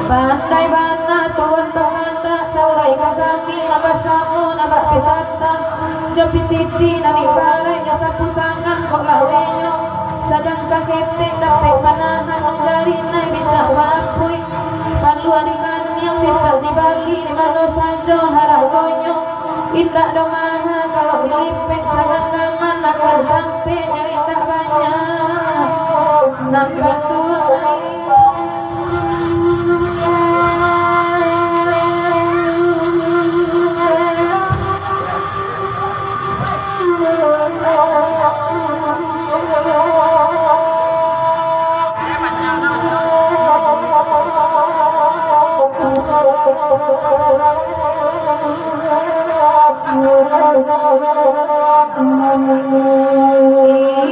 Bandai bana tuan banganta taurai kagami nabasamu nabak pitata jepit titi nani barai sapu tangan kok lawenyo sadang kakete dapat panahan jari nai bisa mapui palu adikan yang bisa dibali di mana saja haragonyo indah domaha kalau dilipek sagagaman akan tampenya indah banyak nangka tuai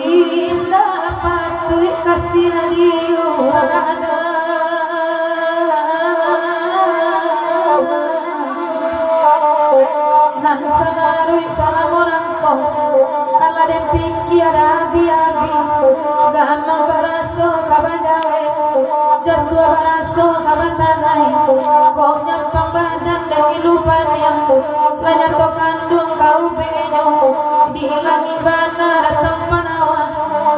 indah patui kasih diurada nan sanarui salam orang kong ala den pikir ada abi-abi gamang baraso kabajawe jatuh baraso kabantanai kok nyampang badan dan ilupan yang lanyar to kandung kau benyo dihilangi bana datang panawa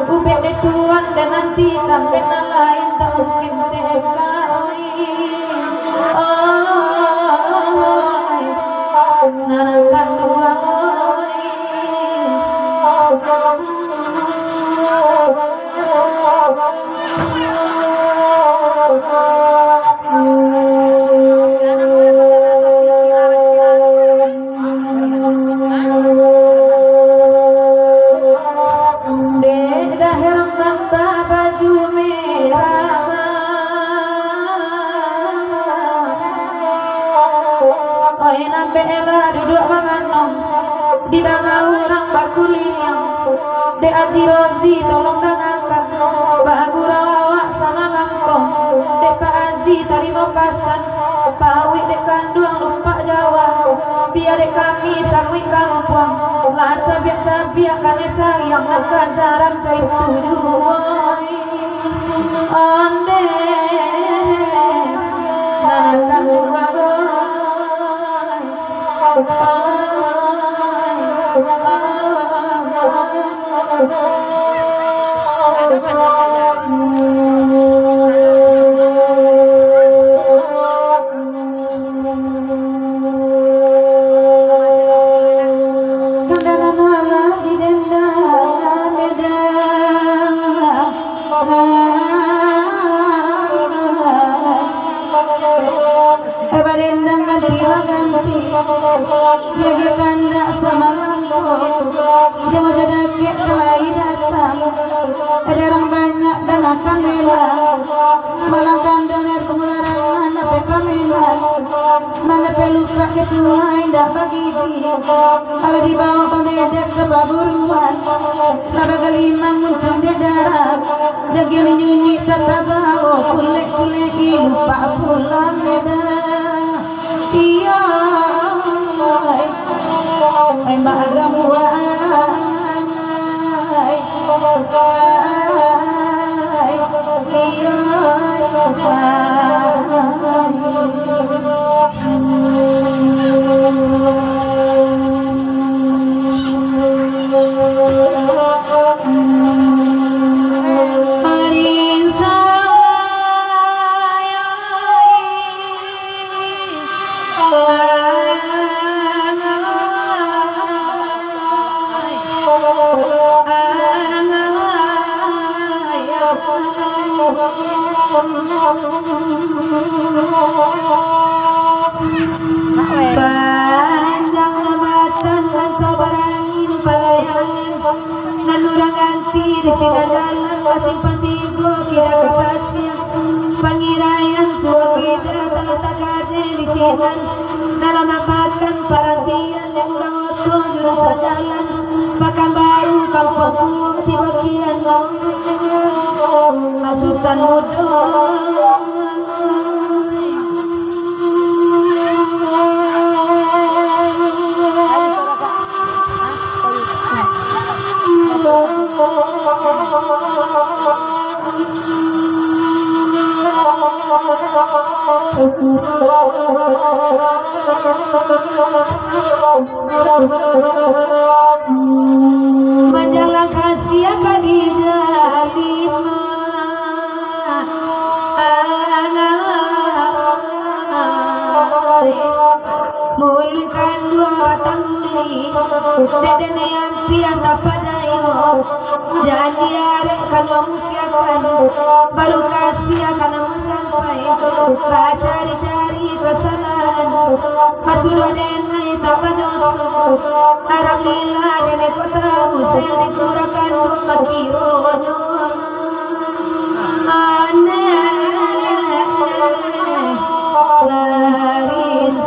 ube de tuan dan nanti kam kena lain tak mungkin cegah nanakan dua duduk manganong di danga orang bakuliang de aji rozi tolong dangakan bagurawa sama langkong de pak aji tarimo pasan pawi de kanduang lupa jawa biar de kami samui kampung lah cabiak-cabiak kane sayang dan kajaran coy tujuan ande nanakan dua ganti hilang malangkan doner kemularan mana pe pamilan mana pe lupa ketua indah bagi ala dibawa pendedet ke baburuan naba gelimang muncul di darat daging nyunyi tetap bawa kulik lupa pulang beda iya ay magamuan panjang nabatan atau barangin palayangan nanurang ganti di sinagalan masing pantigo kira kapasya pangirayan suwa kira talatakade di sinan naramapakan parantian yang urang oto jurusan jalan pakan baru kampung tibakian masutan mudong majalah kasih Khadijah 5 mulu kandu batang guli dedene ampi antapadayo janji arek kanu mukiakan baru kasih akan sampai cari kesalahan matulu dena tapadoso harap lila dene kota usai dikurakan makironyo aneh laris